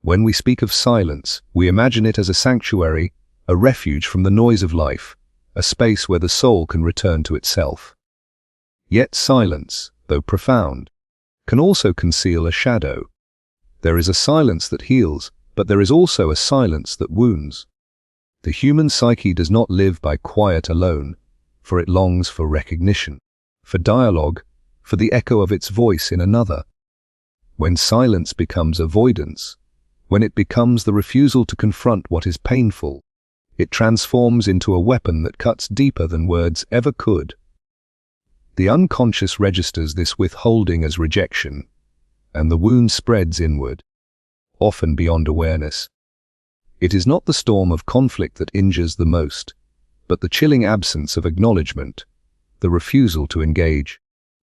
When we speak of silence, we imagine it as a sanctuary, a refuge from the noise of life, a space where the soul can return to itself. Yet silence, though profound, can also conceal a shadow. There is a silence that heals, but there is also a silence that wounds. The human psyche does not live by quiet alone, for it longs for recognition, for dialogue, for the echo of its voice in another. When silence becomes avoidance, when it becomes the refusal to confront what is painful, it transforms into a weapon that cuts deeper than words ever could. The unconscious registers this withholding as rejection, and the wound spreads inward, often beyond awareness. It is not the storm of conflict that injures the most, but the chilling absence of acknowledgement, the refusal to engage,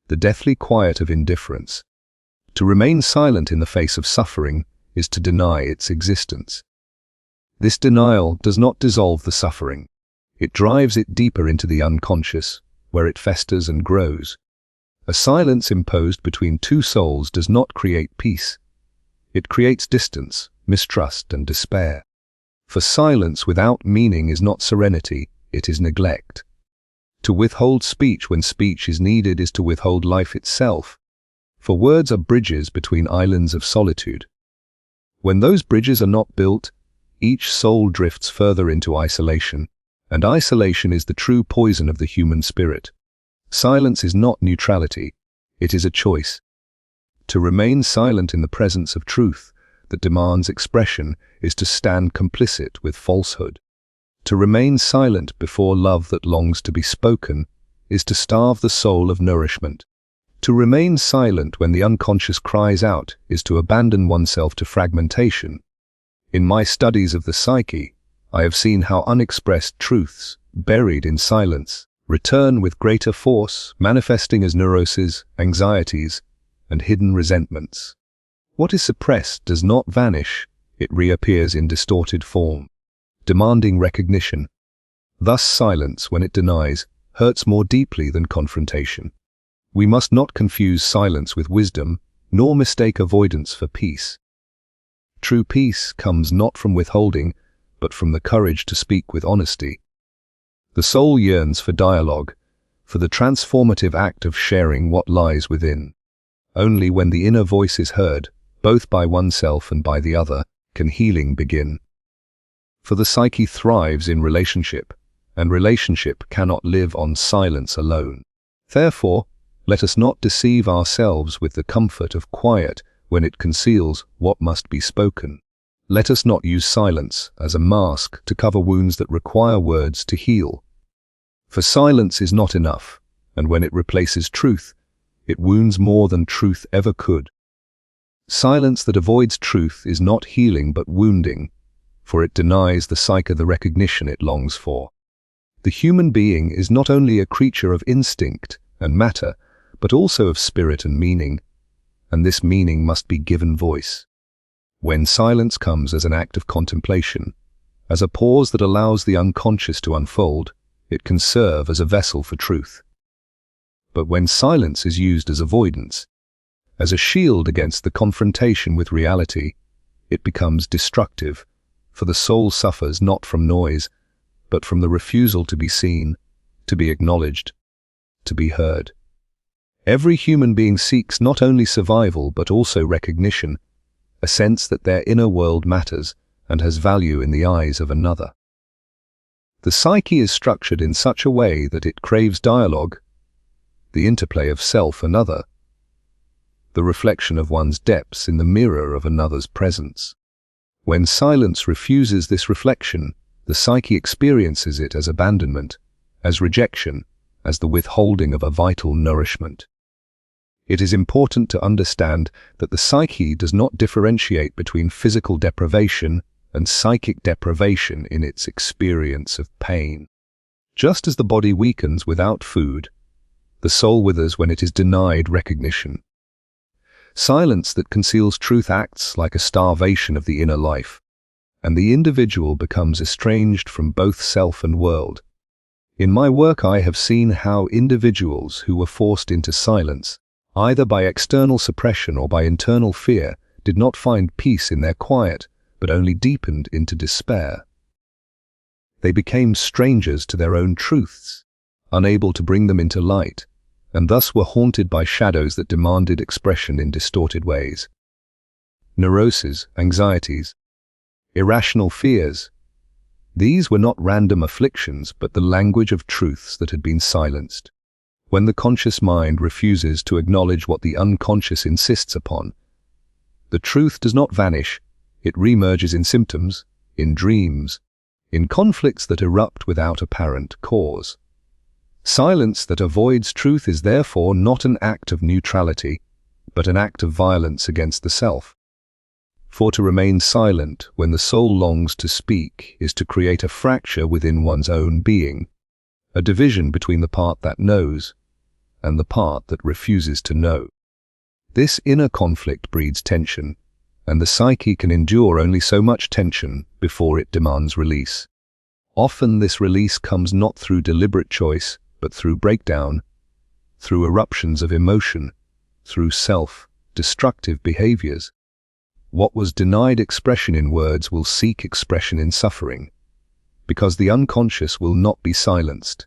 the deathly quiet of indifference. To remain silent in the face of suffering is to deny its existence. This denial does not dissolve the suffering. It drives it deeper into the unconscious, where it festers and grows. A silence imposed between two souls does not create peace. It creates distance, mistrust, and despair. For silence without meaning is not serenity, it is neglect. To withhold speech when speech is needed is to withhold life itself. For words are bridges between islands of solitude. When those bridges are not built, each soul drifts further into isolation, and isolation is the true poison of the human spirit. Silence is not neutrality, it is a choice. To remain silent in the presence of truth that demands expression is to stand complicit with falsehood. To remain silent before love that longs to be spoken is to starve the soul of nourishment. To remain silent when the unconscious cries out is to abandon oneself to fragmentation. In my studies of the psyche, I have seen how unexpressed truths, buried in silence, return with greater force, manifesting as neuroses, anxieties, and hidden resentments. What is suppressed does not vanish, it reappears in distorted form, demanding recognition. Thus silence, when it denies, hurts more deeply than confrontation. We must not confuse silence with wisdom, nor mistake avoidance for peace. True peace comes not from withholding, but from the courage to speak with honesty. The soul yearns for dialogue, for the transformative act of sharing what lies within. Only when the inner voice is heard, both by oneself and by the other, can healing begin. For the psyche thrives in relationship, and relationship cannot live on silence alone. Therefore, let us not deceive ourselves with the comfort of quiet when it conceals what must be spoken. Let us not use silence as a mask to cover wounds that require words to heal. For silence is not enough, and when it replaces truth, it wounds more than truth ever could. Silence that avoids truth is not healing but wounding, for it denies the psyche the recognition it longs for. The human being is not only a creature of instinct and matter, but also of spirit and meaning, and this meaning must be given voice. When silence comes as an act of contemplation, as a pause that allows the unconscious to unfold, it can serve as a vessel for truth. But when silence is used as avoidance, as a shield against the confrontation with reality, it becomes destructive, for the soul suffers not from noise, but from the refusal to be seen, to be acknowledged, to be heard. Every human being seeks not only survival but also recognition, a sense that their inner world matters and has value in the eyes of another. The psyche is structured in such a way that it craves dialogue, the interplay of self and other, the reflection of one's depths in the mirror of another's presence. When silence refuses this reflection, the psyche experiences it as abandonment, as rejection, as the withholding of a vital nourishment. It is important to understand that the psyche does not differentiate between physical deprivation and psychic deprivation in its experience of pain. Just as the body weakens without food, the soul withers when it is denied recognition. Silence that conceals truth acts like a starvation of the inner life, and the individual becomes estranged from both self and world. In my work I have seen how individuals who were forced into silence, either by external suppression or by internal fear, did not find peace in their quiet, but only deepened into despair. They became strangers to their own truths, unable to bring them into light, and thus were haunted by shadows that demanded expression in distorted ways. Neuroses, anxieties, irrational fears. These were not random afflictions, but the language of truths that had been silenced. When the conscious mind refuses to acknowledge what the unconscious insists upon, the truth does not vanish, it reemerges in symptoms, in dreams, in conflicts that erupt without apparent cause. Silence that avoids truth is therefore not an act of neutrality, but an act of violence against the self. For to remain silent when the soul longs to speak is to create a fracture within one's own being, a division between the part that knows and the part that refuses to know. This inner conflict breeds tension, and the psyche can endure only so much tension before it demands release. Often this release comes not through deliberate choice, but through breakdown, through eruptions of emotion, through self-destructive behaviors. What was denied expression in words will seek expression in suffering, because the unconscious will not be silenced.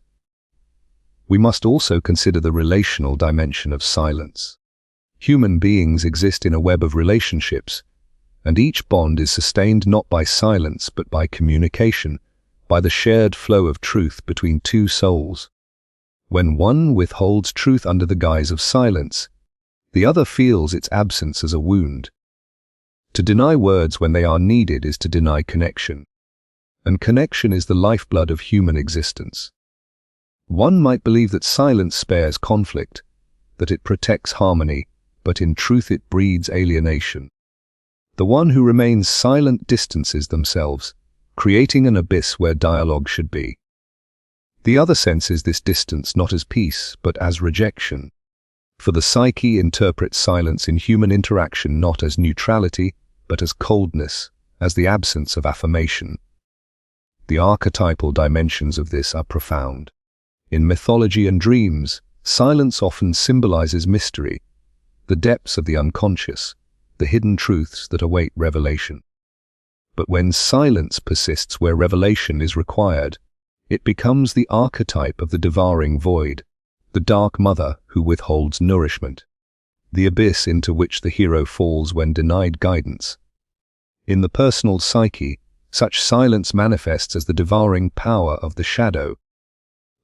We must also consider the relational dimension of silence. Human beings exist in a web of relationships, and each bond is sustained not by silence but by communication, by the shared flow of truth between two souls. When one withholds truth under the guise of silence, the other feels its absence as a wound. To deny words when they are needed is to deny connection, and connection is the lifeblood of human existence. One might believe that silence spares conflict, that it protects harmony, but in truth it breeds alienation. The one who remains silent distances themselves, creating an abyss where dialogue should be. The other senses this distance not as peace, but as rejection. For the psyche interprets silence in human interaction not as neutrality, but as coldness, as the absence of affirmation. The archetypal dimensions of this are profound. In mythology and dreams, silence often symbolizes mystery, the depths of the unconscious, the hidden truths that await revelation. But when silence persists where revelation is required, it becomes the archetype of the devouring void, the dark mother who withholds nourishment, the abyss into which the hero falls when denied guidance. In the personal psyche, such silence manifests as the devouring power of the shadow,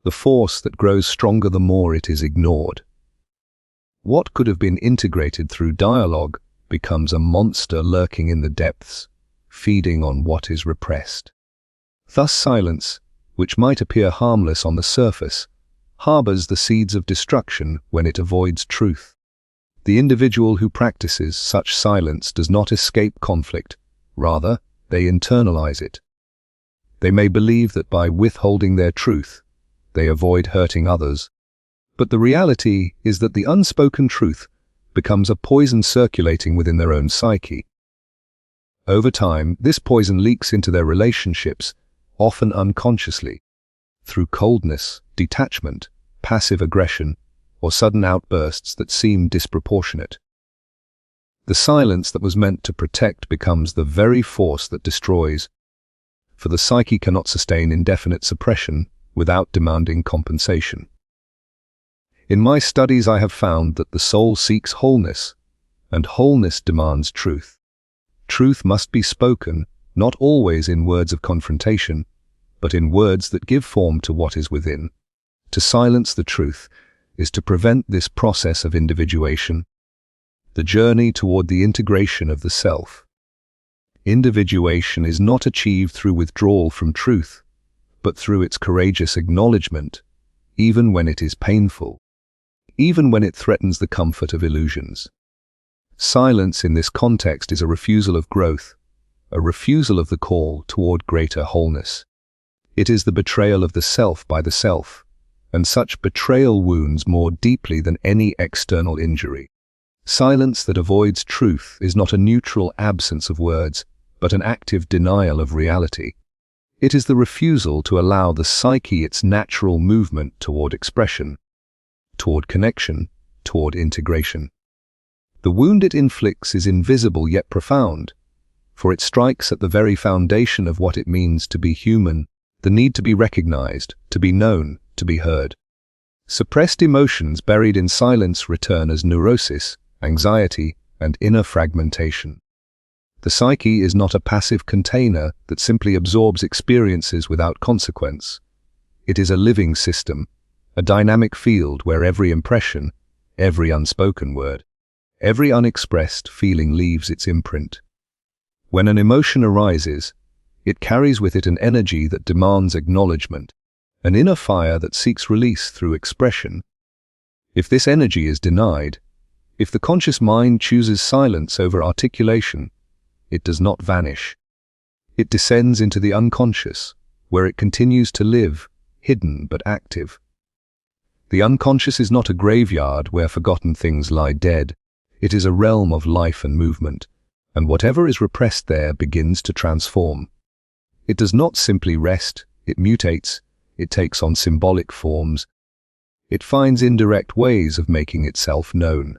the force that grows stronger the more it is ignored. What could have been integrated through dialogue becomes a monster lurking in the depths, feeding on what is repressed. Thus silence, which might appear harmless on the surface, harbors the seeds of destruction when it avoids truth. The individual who practices such silence does not escape conflict, rather, they internalize it. They may believe that by withholding their truth, they avoid hurting others, but the reality is that the unspoken truth becomes a poison circulating within their own psyche. Over time, this poison leaks into their relationships, often unconsciously, through coldness, detachment, passive aggression, or sudden outbursts that seem disproportionate. The silence that was meant to protect becomes the very force that destroys, for the psyche cannot sustain indefinite suppression without demanding compensation. In my studies I have found that the soul seeks wholeness, and wholeness demands truth. Truth must be spoken, not always in words of confrontation, but in words that give form to what is within. To silence the truth is to prevent this process of individuation, the journey toward the integration of the self. Individuation is not achieved through withdrawal from truth, but through its courageous acknowledgement, even when it is painful, even when it threatens the comfort of illusions. Silence in this context is a refusal of growth, a refusal of the call toward greater wholeness. It is the betrayal of the self by the self, and such betrayal wounds more deeply than any external injury. Silence that avoids truth is not a neutral absence of words, but an active denial of reality. It is the refusal to allow the psyche its natural movement toward expression, toward connection, toward integration. The wound it inflicts is invisible yet profound, for it strikes at the very foundation of what it means to be human, the need to be recognized, to be known, to be heard. Suppressed emotions buried in silence return as neurosis, anxiety, and inner fragmentation. The psyche is not a passive container that simply absorbs experiences without consequence. It is a living system, a dynamic field where every impression, every unspoken word, every unexpressed feeling leaves its imprint. When an emotion arises, it carries with it an energy that demands acknowledgement, an inner fire that seeks release through expression. If this energy is denied, if the conscious mind chooses silence over articulation, it does not vanish. It descends into the unconscious, where it continues to live, hidden but active. The unconscious is not a graveyard where forgotten things lie dead. It is a realm of life and movement, and whatever is repressed there begins to transform. It does not simply rest, it mutates, it takes on symbolic forms. It finds indirect ways of making itself known.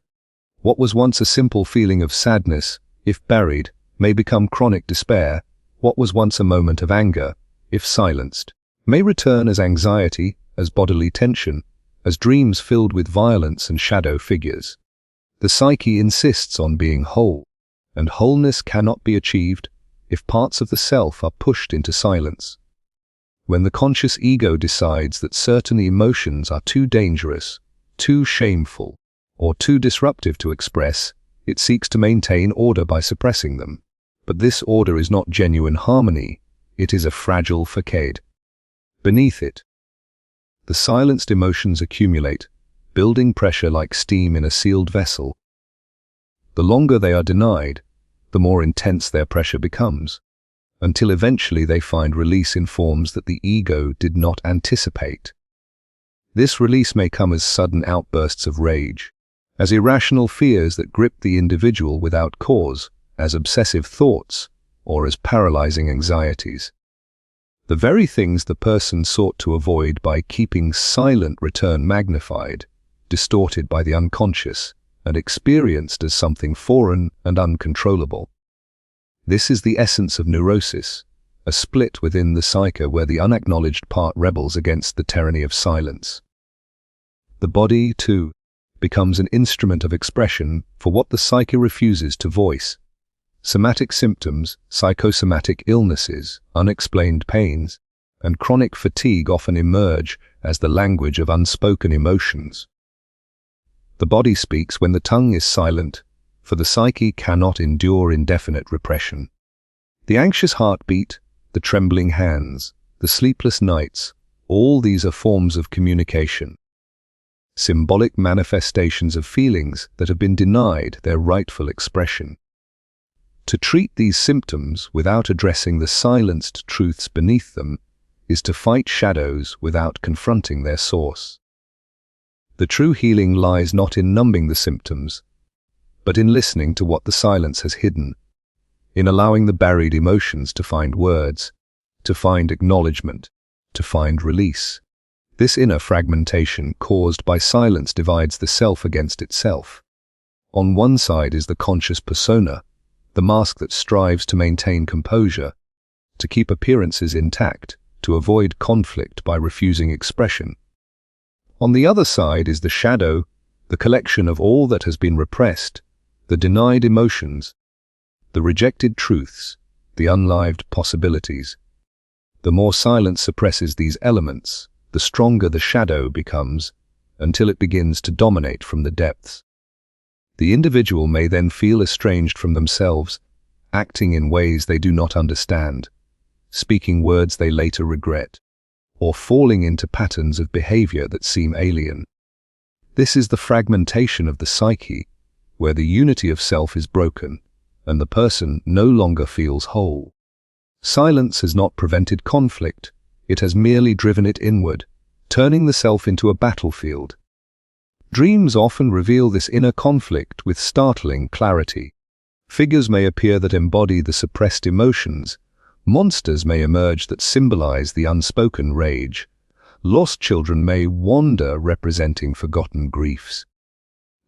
What was once a simple feeling of sadness, if buried, may become chronic despair. What was once a moment of anger, if silenced, may return as anxiety, as bodily tension, as dreams filled with violence and shadow figures. The psyche insists on being whole, and wholeness cannot be achieved if parts of the self are pushed into silence. When the conscious ego decides that certain emotions are too dangerous, too shameful, or too disruptive to express, it seeks to maintain order by suppressing them. But this order is not genuine harmony, it is a fragile facade. Beneath it, the silenced emotions accumulate, building pressure like steam in a sealed vessel. The longer they are denied, the more intense their pressure becomes, until eventually they find release in forms that the ego did not anticipate. This release may come as sudden outbursts of rage, as irrational fears that grip the individual without cause, as obsessive thoughts, or as paralyzing anxieties. The very things the person sought to avoid by keeping silent return magnified, distorted by the unconscious, and experienced as something foreign and uncontrollable. This is the essence of neurosis, a split within the psyche where the unacknowledged part rebels against the tyranny of silence. The body, too, becomes an instrument of expression for what the psyche refuses to voice. Somatic symptoms, psychosomatic illnesses, unexplained pains, and chronic fatigue often emerge as the language of unspoken emotions. The body speaks when the tongue is silent, for the psyche cannot endure indefinite repression. The anxious heartbeat, the trembling hands, the sleepless nights, all these are forms of communication. Symbolic manifestations of feelings that have been denied their rightful expression. To treat these symptoms without addressing the silenced truths beneath them is to fight shadows without confronting their source. The true healing lies not in numbing the symptoms, but in listening to what the silence has hidden, in allowing the buried emotions to find words, to find acknowledgement, to find release. This inner fragmentation caused by silence divides the self against itself. On one side is the conscious persona, the mask that strives to maintain composure, to keep appearances intact, to avoid conflict by refusing expression. On the other side is the shadow, the collection of all that has been repressed, the denied emotions, the rejected truths, the unlived possibilities. The more silence suppresses these elements, the stronger the shadow becomes, until it begins to dominate from the depths. The individual may then feel estranged from themselves, acting in ways they do not understand, speaking words they later regret, or falling into patterns of behavior that seem alien. This is the fragmentation of the psyche, where the unity of self is broken, and the person no longer feels whole. Silence has not prevented conflict, it has merely driven it inward, turning the self into a battlefield. Dreams often reveal this inner conflict with startling clarity. Figures may appear that embody the suppressed emotions. Monsters may emerge that symbolize the unspoken rage. Lost children may wander representing forgotten griefs.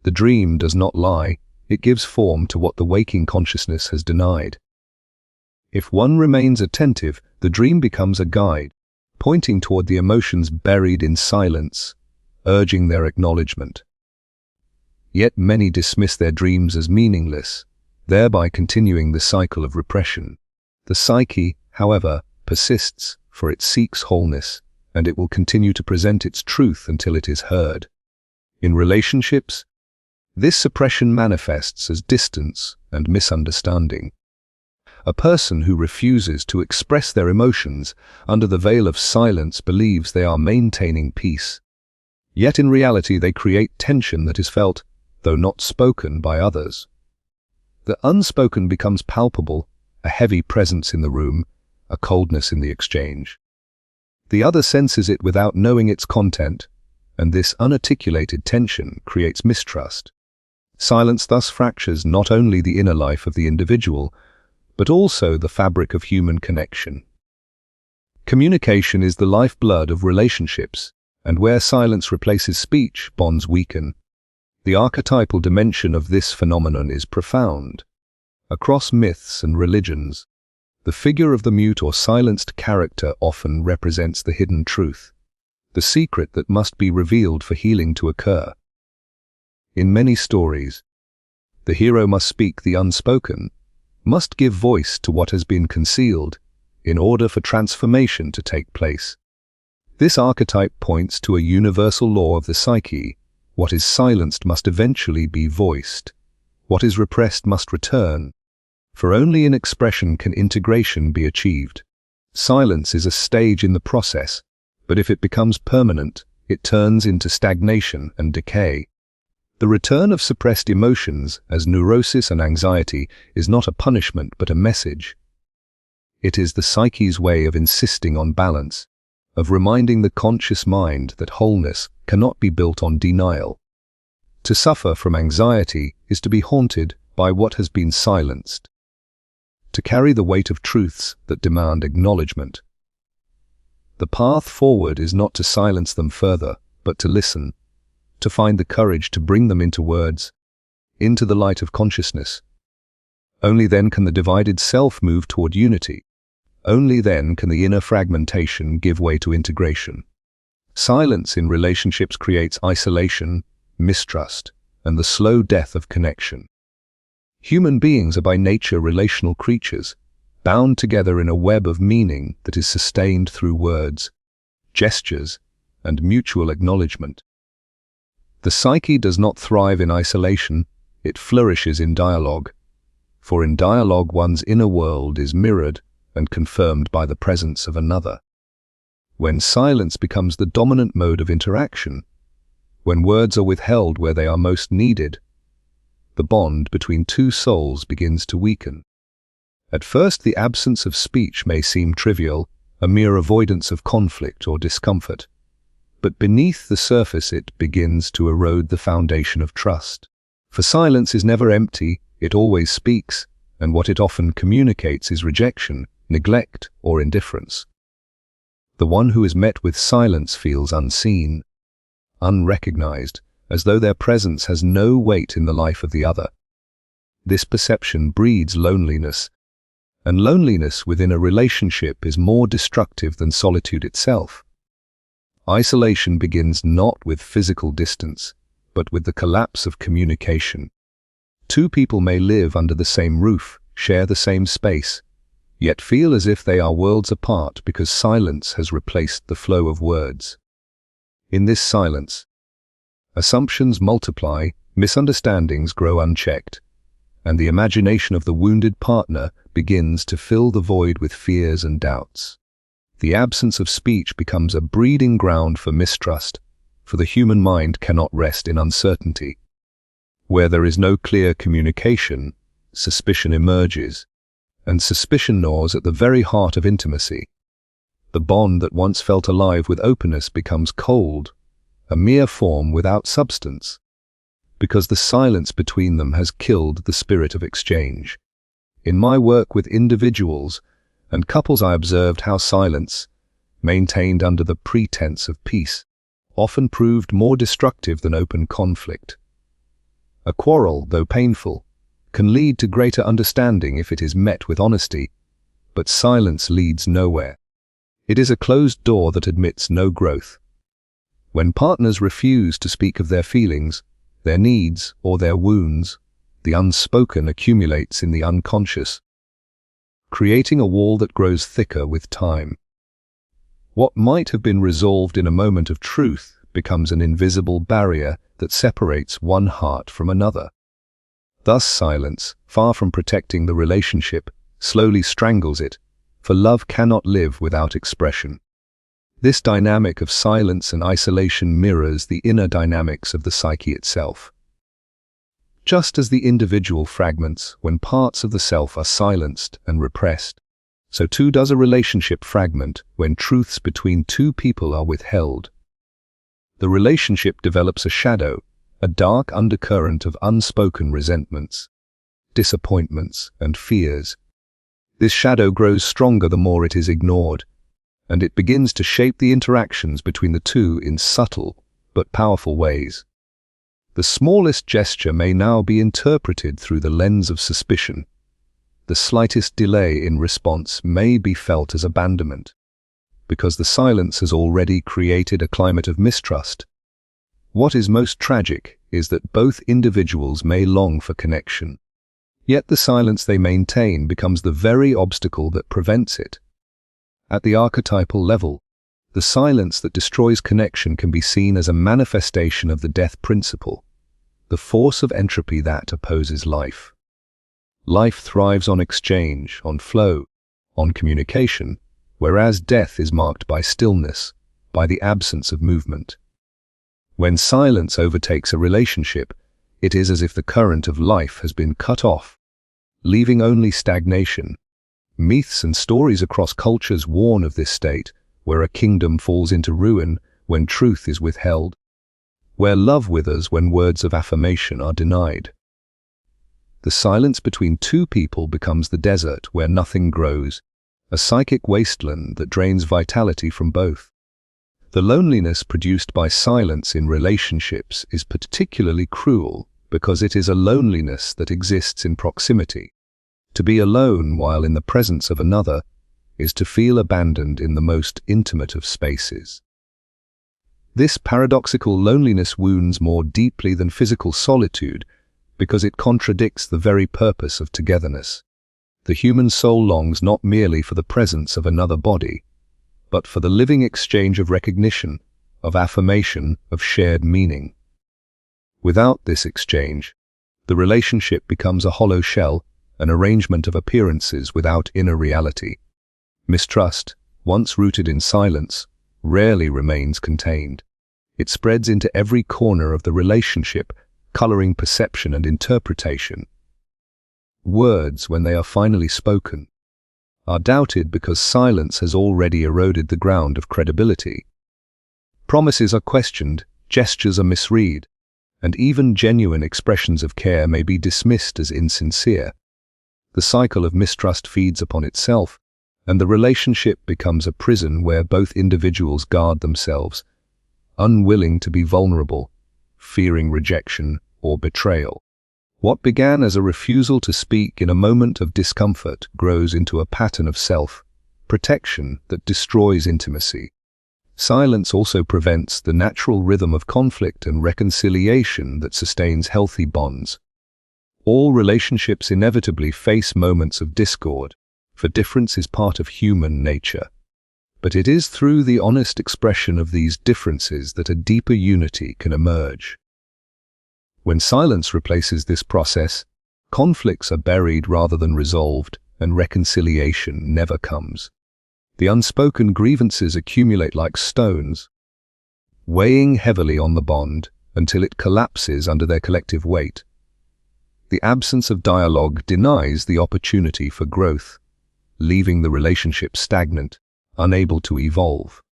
The dream does not lie, It gives form to what the waking consciousness has denied. If one remains attentive, the dream becomes a guide, pointing toward the emotions buried in silence, urging their acknowledgement. Yet many dismiss their dreams as meaningless, thereby continuing the cycle of repression. The psyche, however, persists, for it seeks wholeness, and it will continue to present its truth until it is heard. In relationships, this suppression manifests as distance and misunderstanding. A person who refuses to express their emotions under the veil of silence believes they are maintaining peace. Yet in reality they create tension that is felt, though not spoken, by others. The unspoken becomes palpable, a heavy presence in the room, a coldness in the exchange. The other senses it without knowing its content, and this unarticulated tension creates mistrust. Silence thus fractures not only the inner life of the individual, but also the fabric of human connection. Communication is the lifeblood of relationships, and where silence replaces speech, bonds weaken. The archetypal dimension of this phenomenon is profound. Across myths and religions, the figure of the mute or silenced character often represents the hidden truth, the secret that must be revealed for healing to occur. In many stories, the hero must speak the unspoken, must give voice to what has been concealed, in order for transformation to take place. This archetype points to a universal law of the psyche. What is silenced must eventually be voiced. What is repressed must return. For only in expression can integration be achieved. Silence is a stage in the process, but if it becomes permanent, it turns into stagnation and decay. The return of suppressed emotions, as neurosis and anxiety, is not a punishment but a message. It is the psyche's way of insisting on balance, of reminding the conscious mind that wholeness cannot be built on denial. To suffer from anxiety is to be haunted by what has been silenced, to carry the weight of truths that demand acknowledgement. The path forward is not to silence them further, but to listen, to find the courage to bring them into words, into the light of consciousness. Only then can the divided self move toward unity. Only then can the inner fragmentation give way to integration. Silence in relationships creates isolation, mistrust, and the slow death of connection. Human beings are by nature relational creatures, bound together in a web of meaning that is sustained through words, gestures, and mutual acknowledgement. The psyche does not thrive in isolation, it flourishes in dialogue. For in dialogue one's inner world is mirrored and confirmed by the presence of another. When silence becomes the dominant mode of interaction, when words are withheld where they are most needed, the bond between two souls begins to weaken. At first the absence of speech may seem trivial, a mere avoidance of conflict or discomfort. But beneath the surface it begins to erode the foundation of trust. For silence is never empty, it always speaks, and what it often communicates is rejection, neglect, or indifference. The one who is met with silence feels unseen, unrecognized, as though their presence has no weight in the life of the other. This perception breeds loneliness, and loneliness within a relationship is more destructive than solitude itself. Isolation begins not with physical distance, but with the collapse of communication. Two people may live under the same roof, share the same space, yet feel as if they are worlds apart because silence has replaced the flow of words. In this silence, assumptions multiply, misunderstandings grow unchecked, and the imagination of the wounded partner begins to fill the void with fears and doubts. The absence of speech becomes a breeding ground for mistrust, for the human mind cannot rest in uncertainty. Where there is no clear communication, suspicion emerges, and suspicion gnaws at the very heart of intimacy. The bond that once felt alive with openness becomes cold, a mere form without substance, because the silence between them has killed the spirit of exchange. In my work with individuals and couples, I observed how silence, maintained under the pretense of peace, often proved more destructive than open conflict. A quarrel, though painful, can lead to greater understanding if it is met with honesty, but silence leads nowhere. It is a closed door that admits no growth. When partners refuse to speak of their feelings, their needs, or their wounds, the unspoken accumulates in the unconscious, creating a wall that grows thicker with time. What might have been resolved in a moment of truth becomes an invisible barrier that separates one heart from another. Thus silence, far from protecting the relationship, slowly strangles it, for love cannot live without expression. This dynamic of silence and isolation mirrors the inner dynamics of the psyche itself. Just as the individual fragments when parts of the self are silenced and repressed, so too does a relationship fragment when truths between two people are withheld. The relationship develops a shadow, a dark undercurrent of unspoken resentments, disappointments, and fears. This shadow grows stronger the more it is ignored, and it begins to shape the interactions between the two in subtle but powerful ways. The smallest gesture may now be interpreted through the lens of suspicion. The slightest delay in response may be felt as abandonment, because the silence has already created a climate of mistrust. What is most tragic is that both individuals may long for connection, yet the silence they maintain becomes the very obstacle that prevents it. At the archetypal level, the silence that destroys connection can be seen as a manifestation of the death principle, the force of entropy that opposes life. Life thrives on exchange, on flow, on communication, whereas death is marked by stillness, by the absence of movement. When silence overtakes a relationship, it is as if the current of life has been cut off, leaving only stagnation. Myths and stories across cultures warn of this state, where a kingdom falls into ruin when truth is withheld, where love withers when words of affirmation are denied. The silence between two people becomes the desert where nothing grows, a psychic wasteland that drains vitality from both. The loneliness produced by silence in relationships is particularly cruel because it is a loneliness that exists in proximity. To be alone while in the presence of another is to feel abandoned in the most intimate of spaces. This paradoxical loneliness wounds more deeply than physical solitude because it contradicts the very purpose of togetherness. The human soul longs not merely for the presence of another body, but for the living exchange of recognition, of affirmation, of shared meaning. Without this exchange, the relationship becomes a hollow shell, an arrangement of appearances without inner reality. Mistrust, once rooted in silence, rarely remains contained. It spreads into every corner of the relationship, coloring perception and interpretation. Words, when they are finally spoken, are doubted because silence has already eroded the ground of credibility. Promises are questioned, gestures are misread, and even genuine expressions of care may be dismissed as insincere. The cycle of mistrust feeds upon itself, and the relationship becomes a prison where both individuals guard themselves, unwilling to be vulnerable, fearing rejection or betrayal. What began as a refusal to speak in a moment of discomfort grows into a pattern of self-protection that destroys intimacy. Silence also prevents the natural rhythm of conflict and reconciliation that sustains healthy bonds. All relationships inevitably face moments of discord, for difference is part of human nature. But it is through the honest expression of these differences that a deeper unity can emerge. When silence replaces this process, conflicts are buried rather than resolved, and reconciliation never comes. The unspoken grievances accumulate like stones, weighing heavily on the bond until it collapses under their collective weight. The absence of dialogue denies the opportunity for growth, leaving the relationship stagnant, unable to evolve.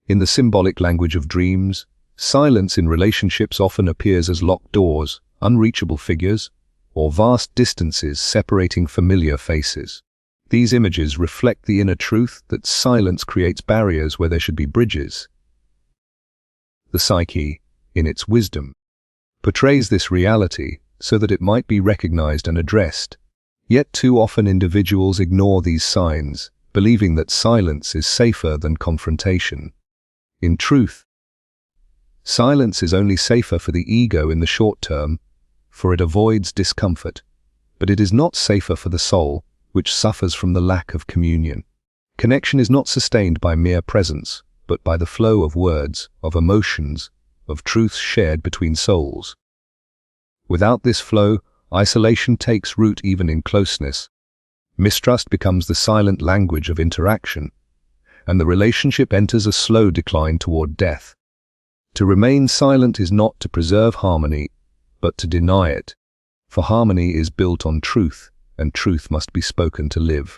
In the symbolic language of dreams, silence in relationships often appears as locked doors, unreachable figures, or vast distances separating familiar faces. These images reflect the inner truth that silence creates barriers where there should be bridges. The psyche, in its wisdom, portrays this reality so that it might be recognized and addressed. Yet too often individuals ignore these signs, believing that silence is safer than confrontation. In truth, silence is only safer for the ego in the short term, for it avoids discomfort, but it is not safer for the soul, which suffers from the lack of communion. Connection is not sustained by mere presence, but by the flow of words, of emotions, of truths shared between souls. Without this flow, isolation takes root even in closeness. Mistrust becomes the silent language of interaction, and the relationship enters a slow decline toward death. To remain silent is not to preserve harmony, but to deny it, for harmony is built on truth, and truth must be spoken to live.